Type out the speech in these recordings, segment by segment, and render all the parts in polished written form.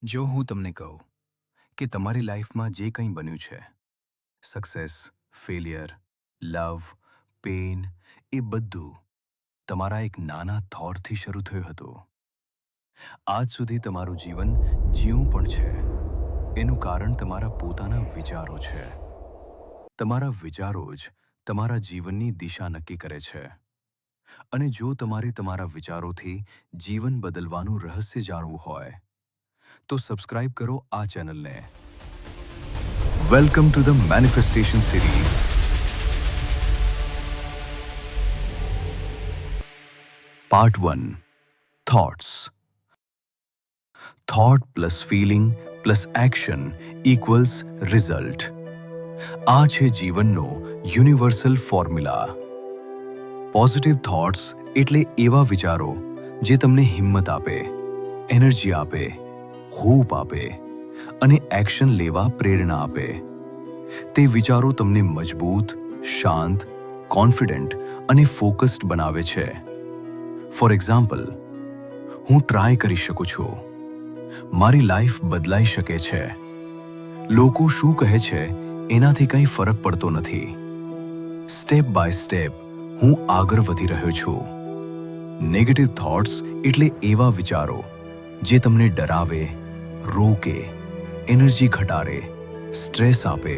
જો હું તમને કહું કે તમારી લાઈફમાં જે કંઈ બન્યું છે સક્સેસ, ફેલિયર, લવ, પેઇન એ બધું તમારા એક નાના થોટથી શરૂ થયું હતું. આજ સુધી તમારું જીવન જીવું પણ છે એનું કારણ તમારા પોતાના વિચારો છે. તમારા વિચારો જ તમારા જીવનની દિશા નક્કી કરે છે. અને જો તમારે તમારા વિચારોથી જીવન બદલવાનું રહસ્ય જાણવું હોય તો સબસ્ક્રાઇબ કરો આ ચેનલને. Welcome to the manifestation series. Part 1 thoughts. Thought plus feeling plus action equals result. આ છે જીવનનો યુનિવર્સલ ફોર્મ્યુલા. પોઝિટિવ થોટ્સ એટલે એવા વિચારો જે તમને હિંમત આપે, એનર્જી આપે, હોપ આપે અને એક્શન લેવા પ્રેરણા આપે. તે વિચારો તમને મજબૂત, શાંત, કોન્ફિડન્ટ અને ફોકસ્ડ બનાવે છે. ફોર એક્ઝામ્પલ, હું ટ્રાય કરી શકું છું. મારી લાઈફ બદલાઈ શકે છે. લોકો શું કહે છે એનાથી કંઈ ફરક પડતો નથી. સ્ટેપ બાય સ્ટેપ હું આગળ વધી રહ્યો છું. નેગેટિવ થોટ્સ એટલે એવા વિચારો જે તમને ડરાવે, રોકે, એનર્જી ઘટાડે, સ્ટ્રેસ આપે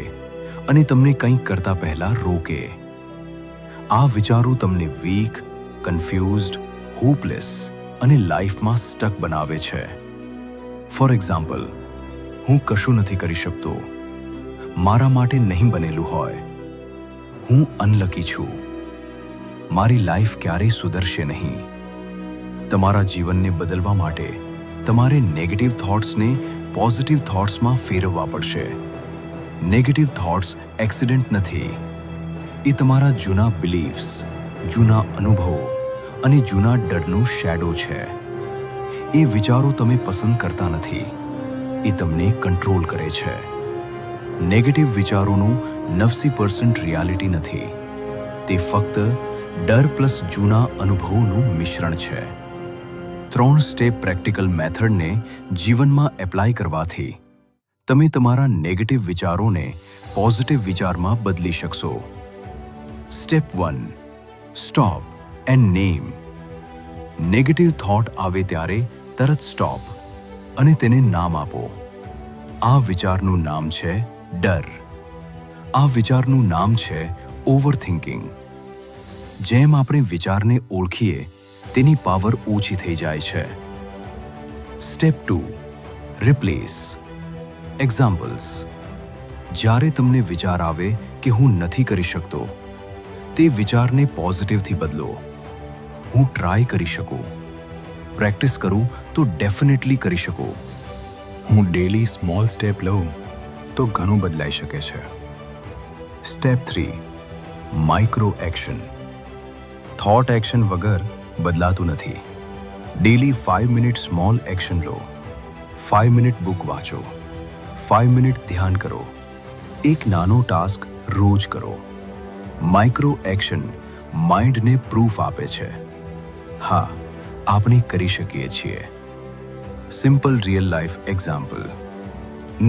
અને તમને કંઈક કરતા પહેલા રોકે. આ વિચારો તમને વીક, કન્ફ્યુઝડ, હોપલેસ અને લાઈફમાં સ્ટક બનાવે છે. ફોર એક્ઝામ્પલ, હું કશું નથી કરી શકતો, મારા માટે નહીં બનેલું હોય, હું અનલકી છું, મારી લાઈફ ક્યારેય સુધરશે નહીં. તમારા જીવનને બદલવા માટે તમારે નેગેટિવ થોટ્સને પોઝિટિવ થોટ્સમાં ફેરવવા પડશે. નેગેટિવ થોટ્સ એક્સિડન્ટ નથી. એ તમારા જૂના બિલીફ્સ, જૂના અનુભવો અને જૂના ડરનું શેડો છે. એ વિચારો તમે પસંદ કરતા નથી, એ તમને કંટ્રોલ કરે છે. નેગેટિવ વિચારોનું 90% રિયાલિટી નથી. તે ફક્ત ડર પ્લસ જૂના અનુભવોનું મિશ્રણ છે. 3 સ્ટેપ પ્રેક્ટિકલ મેથડને જીવનમાં એપ્લાય કરવાથી તમે તમારા નેગેટિવ વિચારોને પોઝિટિવ વિચારમાં બદલી શકશો. Step 1 stop and name. Negative thought આવે ત્યારે તરત સ્ટોપ અને તેને નામ આપો. આ વિચારનું નામ છે ડર. આ વિચારનું નામ છે ઓવરથિંકિંગ. જેમ આપણે વિચારને ઓળખીએ તેની પાવર ઓછી થઈ જાય છે. Step 2 replace. એક્ઝામ્પલ્સ. જ્યારે તમને વિચાર આવે કે હું નથી કરી શકતો, તે વિચારને પોઝિટિવથી બદલો. હું ટ્રાય કરી શકું, પ્રેક્ટિસ કરું તો ડેફિનેટલી કરી શકું, હું ડેલી સ્મોલ સ્ટેપ લઉં તો ઘણું બદલાઈ શકે છે. Step 3 micro action. Thought action વગર બદલાતું નથી. ડેલી 5 મિનિટ સ્મોલ એક્શન લો. 5 મિનિટ બુક વાંચો, 5 મિનિટ ધ્યાન કરો. એક નાનો ટાસ્ક રોજ કરો. માઇક્રો એક્શન માઇન્ડને પ્રૂફ આપે છે, હા, આપણે કરી શકીએ છીએ. Simple real life example.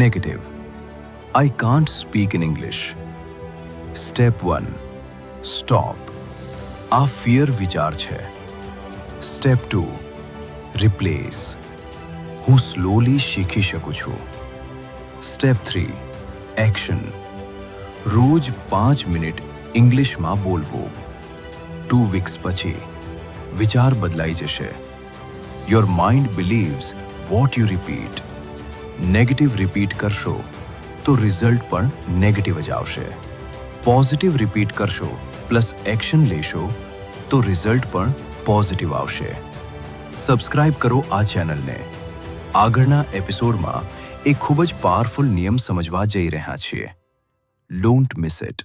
Negative. I can't speak in English. Step 1 stop. આ ફિયર વિચાર છે. Step 2 replace. હું સ્લોલી શીખી શકું છું. Step 3 action. રોજ 5 મિનિટ ઇંગ્લિશમાં બોલવું. 2 વીક્સ પછી વિચાર બદલાઈ જશે. Your mind believes what you repeat. Negative repeat કરશો તો રિઝલ્ટ પણ નેગેટિવ જ આવશે. પોઝિટિવ રિપીટ કરશો પ્લસ એક્શન લેશો તો રિઝલ્ટ પણ પોઝિટિવ આવશે. સબસ્ક્રાઇબ કરો આ ચેનલને. આગળના એપિસોડમાં એક ખૂબ જ પાવરફુલ નિયમ સમજવા જઈ રહ્યા છીએ. Don't miss it.